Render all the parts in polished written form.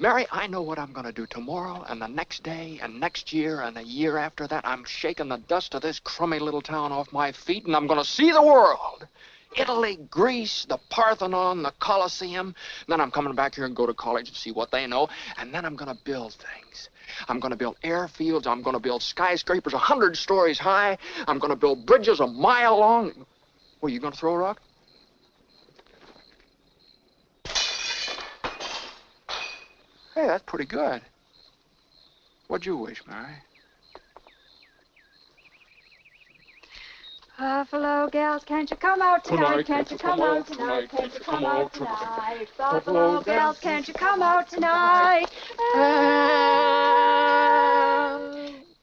Mary, I know what I'm going to do tomorrow and the next day and next year and the year after that. I'm shaking the dust of this crummy little town off my feet, and I'm going to see the world. Italy, Greece, the Parthenon, the Colosseum. Then I'm coming back here and go to college and see what they know. And then I'm going to build things. I'm going to build airfields. I'm going to build skyscrapers 100 stories high. I'm going to build bridges a mile long. Well, you going to throw a rock? Hey, that's pretty good. What'd you wish, Mary? Buffalo gals, can't you come out tonight? Can't you come out tonight? Can't you come out tonight? Buffalo gals, can't you come out tonight?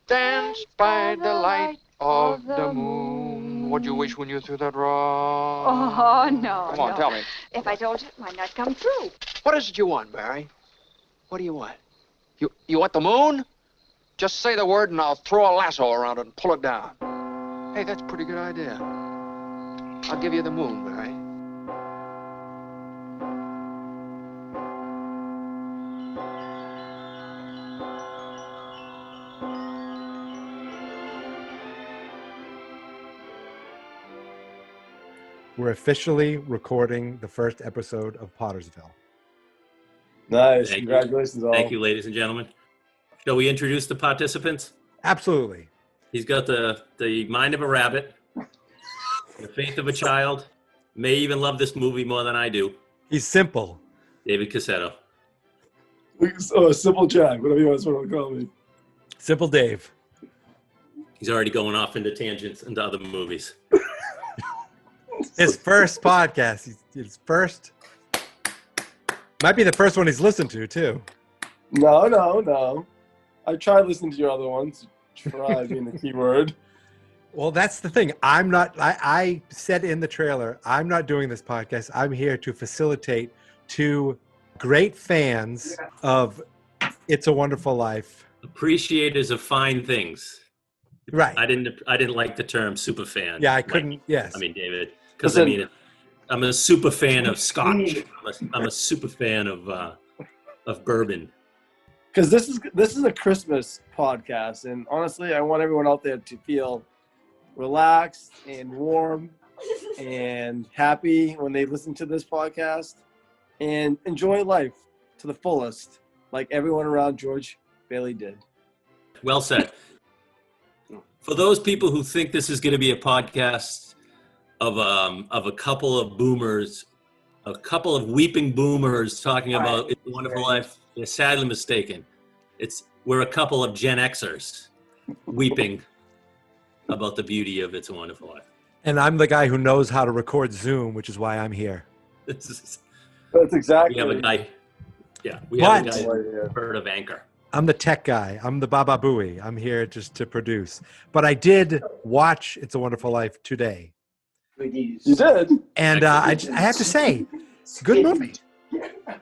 Dance by the light of the moon. What'd you wish when you threw that rock? Oh, no. Come on, tell me. If I told you, it might not come true. What is it you want, Mary? What do you want? You want the moon? Just say the word and I'll throw a lasso around it and pull it down. Hey, that's a pretty good idea. I'll give you the moon, Mary. We're officially recording the first episode of Poddersville. Nice. Congratulations, all. Thank you, ladies and gentlemen. Shall we introduce the participants? Absolutely. He's got the mind of a rabbit, the faith of a child, may even love this movie more than I do. He's simple. David Cassetto. Oh, Simple Jack, whatever you want to call me. Simple Dave. He's already going off into tangents into other movies. His first podcast. His first. Might be the first one he's listened to, too. No. I tried listening to your other ones. Try being the key word. Well, that's the thing. I said in the trailer, I'm not doing this podcast. I'm here to facilitate two great fans of It's a Wonderful Life. Appreciators of fine things. Right. I didn't like the term super fan. Yeah, I couldn't. Yes. I mean, David, because I'm a super fan of Scotch. I'm a super fan of bourbon. Because this is a Christmas podcast, and honestly, I want everyone out there to feel relaxed and warm and happy when they listen to this podcast, and enjoy life to the fullest, like everyone around George Bailey did. Well said. For those people who think this is going to be a podcast of a couple of boomers, a couple of weeping boomers talking about It's a Wonderful Life, they're sadly mistaken. We're a couple of Gen Xers weeping about the beauty of It's a Wonderful Life. And I'm the guy who knows how to record Zoom, which is why I'm here. That's exactly. We have a guy. Yeah, we have a guy who's heard of Anchor. I'm the tech guy. I'm the Baba Booey. I'm here just to produce. But I did watch It's a Wonderful Life today. You did? And I have to say, good movie.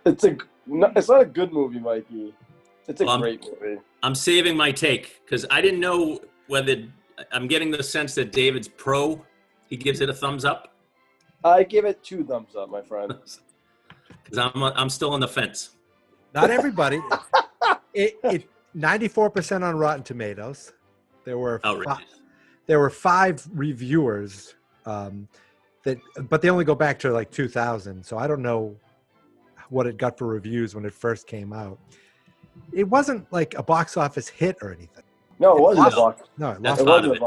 It's not a good movie, Mikey. It's a great movie. I'm saving my take because I didn't know whether I'm getting the sense that David's pro. He gives it a thumbs up. I give it 2 thumbs up, my friend. Because I'm still on the fence. Not everybody. It 94% on Rotten Tomatoes. There were outrageous. 5 reviewers but they only go back to like 2000. So I don't know what it got for reviews when it first came out. It wasn't like a box office hit or anything. No, it wasn't a box. No, it That's lost. part of it.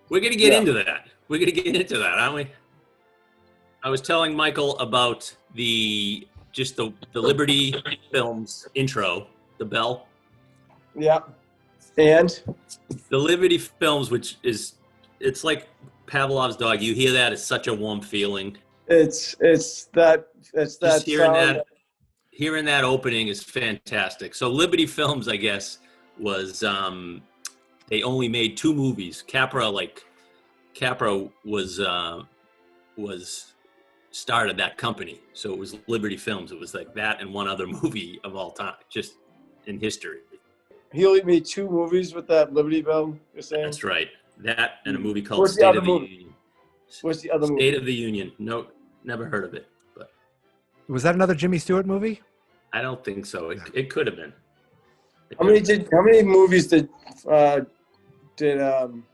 We're going to get into that. We're going to get into that, aren't we? I was telling Michael about the Liberty Films intro, the bell. Yeah. And? The Liberty Films, it's like Pavlov's dog. You hear that, it's such a warm feeling. It's that Just hearing that opening is fantastic. So Liberty Films, I guess, was they only made 2 movies. Capra was started that company, so it was Liberty Films. It was like that and one other movie of all time, just in history. He only made 2 movies with that Liberty Bell, you're saying? That's right. That and a movie called State of the Union. What's the other movie? State of the Union. No, never heard of it. But Was that another Jimmy Stewart movie? I don't think so. It could have been. How many movies did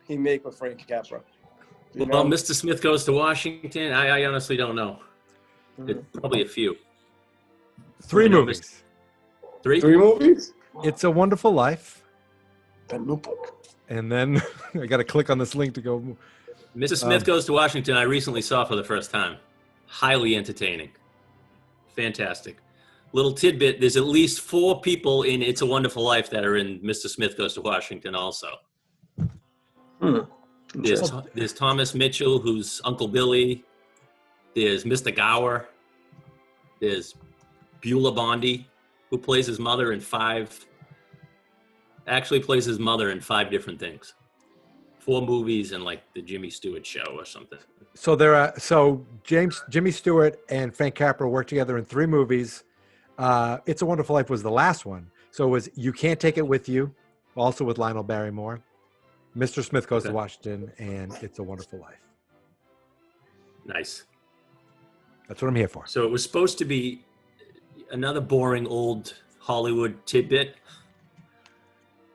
he make with Frank Capra? Well, Mr. Smith Goes to Washington. I honestly don't know. Probably a few. 3 movies. Three movies? It's a Wonderful Life. The Notebook. And then I got to click on this link to go. Mr. Smith Goes to Washington. I recently saw for the first time. Highly entertaining. Fantastic. Little tidbit, there's at least 4 people in It's a Wonderful Life that are in Mr. Smith Goes to Washington also. There's Thomas Mitchell, who's Uncle Billy. There's Mr. Gower. There's Beulah Bondi, who plays his mother in 5 different things. 4 movies and like the Jimmy Stewart Show or something. So Jimmy Stewart and Frank Capra worked together in 3 movies. It's a Wonderful Life was the last one. So it was You Can't Take It With You, also with Lionel Barrymore, Mr. Smith Goes to Washington, and It's a Wonderful Life. Nice. That's what I'm here for. So it was supposed to be another boring old Hollywood tidbit. It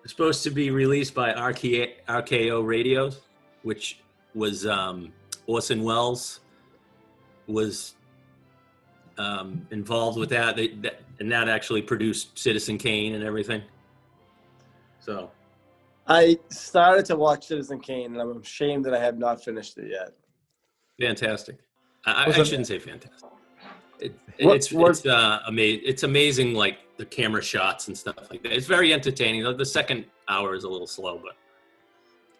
was supposed to be released by RKO Radios, which was Orson Welles was involved with that. And that actually produced Citizen Kane and everything. So I started to watch Citizen Kane, and I'm ashamed that I have not finished it yet. Fantastic. I shouldn't say fantastic. It's amazing, like the camera shots and stuff like that. It's very entertaining. The second hour is a little slow, but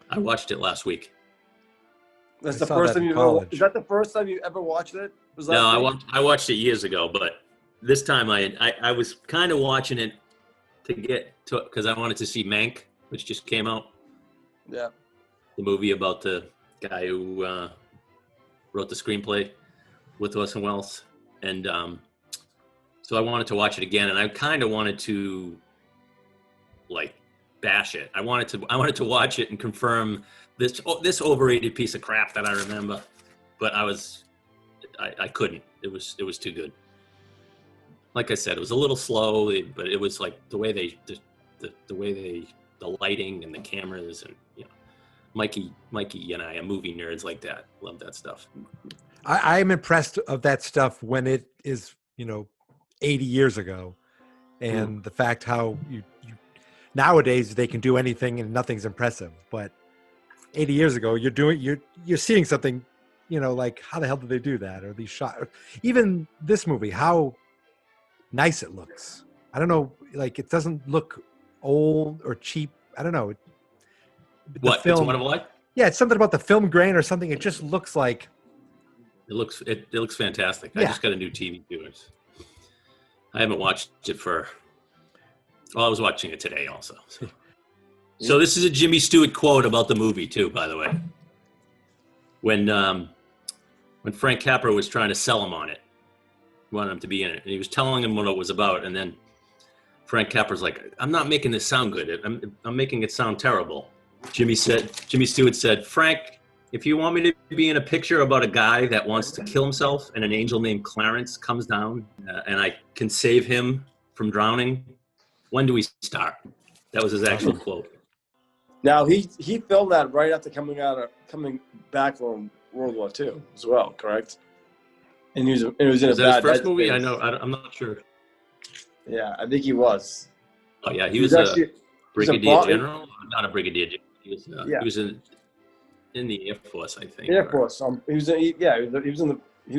I watched it last week. That's the first time is that the first time you ever watched it? I watched it years ago, but this time I was kind of watching it to get to because I wanted to see Mank, which just came out. Yeah. The movie about the guy who wrote the screenplay with Orson Welles. And so I wanted to watch it again, and I kind of wanted to like bash it. I wanted to watch it and confirm this overrated piece of crap that I remember, but I couldn't. It was too good. Like I said, it was a little slow, but it was like the lighting and the cameras, and Mikey and I are movie nerds like that. Love that stuff. I'm impressed of that stuff when it is, 80 years ago, and the fact how you nowadays they can do anything and nothing's impressive. But 80 years ago, you're seeing something, like how the hell did they do that? Or these shots, even this movie, how nice it looks. I don't know, like it doesn't look old or cheap. I don't know. What? It's Wonderful Life? Yeah, it's something about the film grain or something. It just looks like. It looks fantastic. Yeah. I just got a new TV too. I haven't watched it I was watching it today also. So this is a Jimmy Stewart quote about the movie too, by the way. When Frank Capra was trying to sell him on it, he wanted him to be in it, and he was telling him what it was about, and then Frank Capra's like, "I'm not making this sound good. I'm making it sound terrible." Jimmy Stewart said, "Frank, if you want me to be in a picture about a guy that wants to kill himself and an angel named Clarence comes down and I can save him from drowning, when do we start?" That was his actual quote. Now he filmed that right after coming back from World War II as well, correct? And it was in was a that bad his first movie? space. I know. I'm not sure. Yeah, I think he was. Oh yeah, he was actually, a brigadier general. Not a brigadier general. He was in the Air Force, I think. Air Force. He was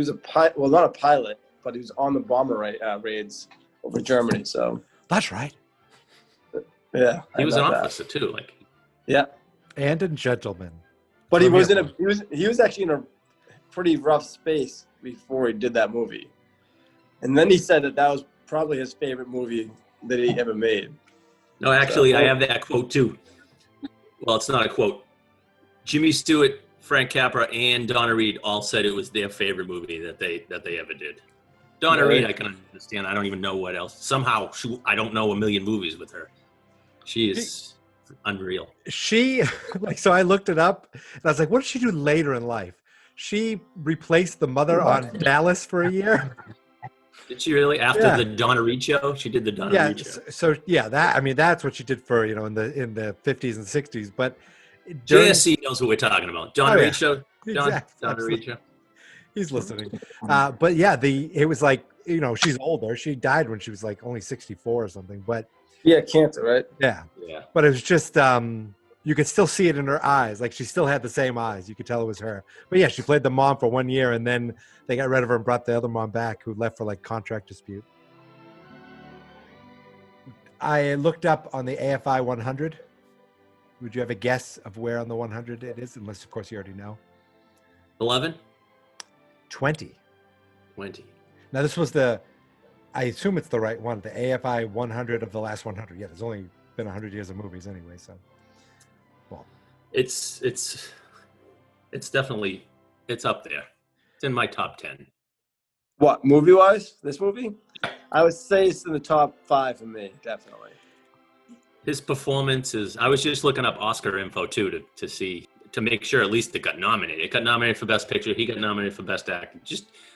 a pilot. Well, not a pilot, but he was on the bomber raids over Germany. So that's right. Yeah, he was an officer too. Like. Yeah. And a gentleman. But he was actually in a pretty rough space before he did that movie, and then he said that was probably his favorite movie that he ever made. No, actually, I have that quote too. Well, it's not a quote. Jimmy Stewart, Frank Capra, and Donna Reed all said it was their favorite movie that they ever did. Donna Reed, I can understand. I don't even know what else. Somehow, I don't know a million movies with her. She is unreal. So I looked it up, and I was like, what did she do later in life? She replaced the mother on Dallas for a year. Did she really? After the Donna Reed show, she did the Donna Reed show. So that's what she did for in the 50s and 60s. But JSC knows what we're talking about. Donna Reed show. Donna Reed show. He's listening. But yeah, it was like, she's older. She died when she was like only 64 or something. But yeah, cancer, right? Yeah. Yeah. But it was just you could still see it in her eyes. Like she still had the same eyes. You could tell it was her. But yeah, she played the mom for 1 year, and then they got rid of her and brought the other mom back, who left for like contract dispute. I looked up on the AFI 100. Would you have a guess of where on the 100 it is? Unless, of course, you already know. 11? 20. 20. Now, this was I assume it's the right one, the AFI 100 of the last 100. Yeah, there's only been 100 years of movies anyway, so. Well. It's definitely, it's up there. It's in my top 10. What, movie-wise? This movie? I would say it's in the top 5 for me, definitely. His performance is, I was just looking up Oscar info too to make sure at least it got nominated. It got nominated for Best Picture. He got nominated for Best Actor.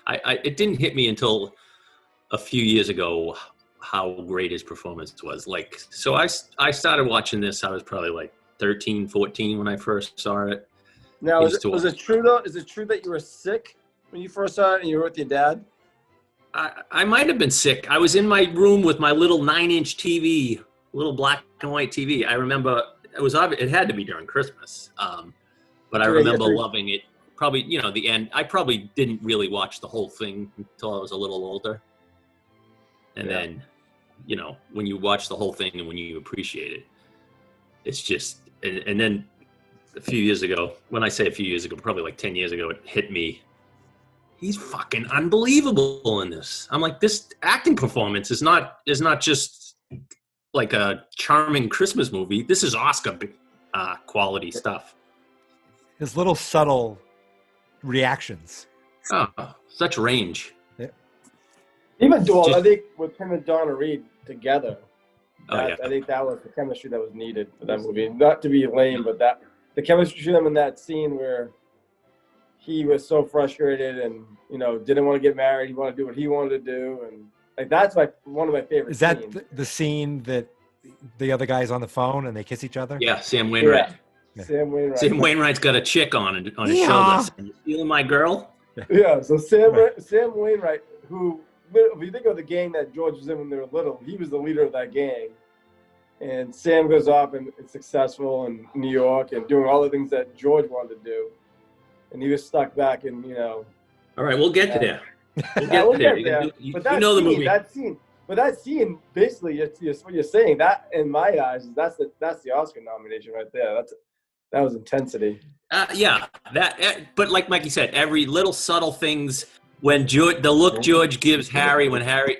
It didn't hit me until a few years ago how great his performance was. Like, so I started watching this, I was probably like 13, 14 when I first saw it. Now, was it true though? Is it true that you were sick when you first saw it and you were with your dad? I might have been sick. I was in my room with my little 9-inch TV, little black and white TV. I remember it had to be during Christmas. But I remember loving it. Probably, the end. I probably didn't really watch the whole thing until I was a little older. And then, when you watch the whole thing and when you appreciate it, it's just, and then a few years ago, when I say a few years ago, probably like 10 years ago, it hit me. He's fucking unbelievable in this. I'm like, this acting performance is not just like a charming Christmas movie. This is Oscar quality stuff. His little subtle reactions. Oh, such range. Yeah. Even I think with him and Donna Reed together, I think that was the chemistry that was needed for that movie. Not to be lame, but the chemistry between them in that scene where he was so frustrated and didn't want to get married. He wanted to do what he wanted to do, and like that's one of my favorite. Is that scenes. the scene that the other guy's on the phone and they kiss each other? Yeah, Sam Wainwright. Yeah. Sam Wainwright's got a chick on his shoulder. You feeling my girl? Yeah. So Sam Wainwright, who, if you think of the gang that George was in when they were little, he was the leader of that gang. And Sam goes off and is successful in New York and doing all the things that George wanted to do. And he was stuck back in, All right, we'll get there. We'll get there. You know the movie. That scene, basically, it's what you're saying. That, in my eyes, that's the Oscar nomination right there. That was intensity. Yeah, but like Mikey said, every little subtle things. When the look George gives Harry when Harry's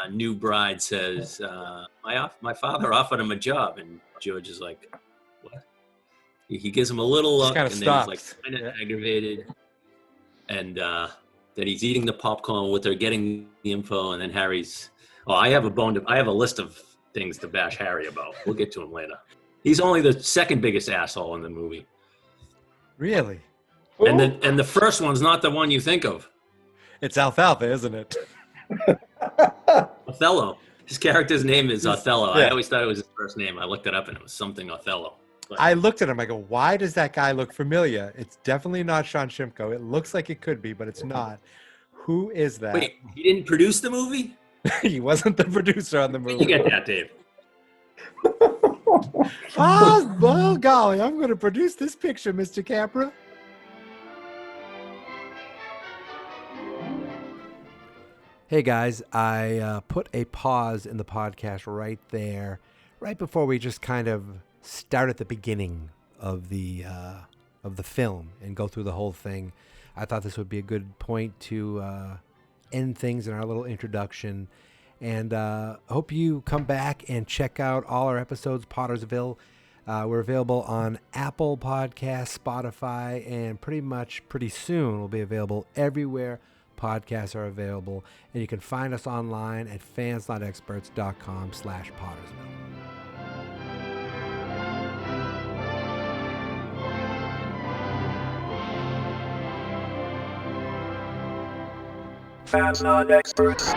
new bride says, "My father offered him a job," and George is like, "What?" He gives him a little look, and then he's like kind of aggravated, and that he's eating the popcorn with her, getting the info, and then Harry's. Oh, I have a list of things to bash Harry about. We'll get to him later. He's only the second biggest asshole in the movie. Really? And the first one's not the one you think of. It's Alfalfa, isn't it? Othello. His character's name is Othello. Yeah. I always thought it was his first name. I looked it up and it was something Othello. But I looked at him. I go, why does that guy look familiar? It's definitely not Sean Shimko. It looks like it could be, but it's not. Who is that? wait, he didn't produce the movie? He wasn't the producer on the movie. You get that, Dave. Oh, golly, I'm going to produce this picture, Mr. Capra. Hey, guys, I put a pause in the podcast right there, right before we just kind of start at the beginning of the film and go through the whole thing. I thought this would be a good point to end things in our little introduction. And I hope you come back and check out all our episodes, Pottersville. We're available on Apple Podcasts, Spotify, and pretty soon we'll be available everywhere podcasts are available. And you can find us online at fansnotexperts.com/Pottersville.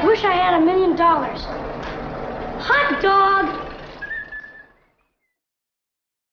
Wish I had $1 million. Hot dog!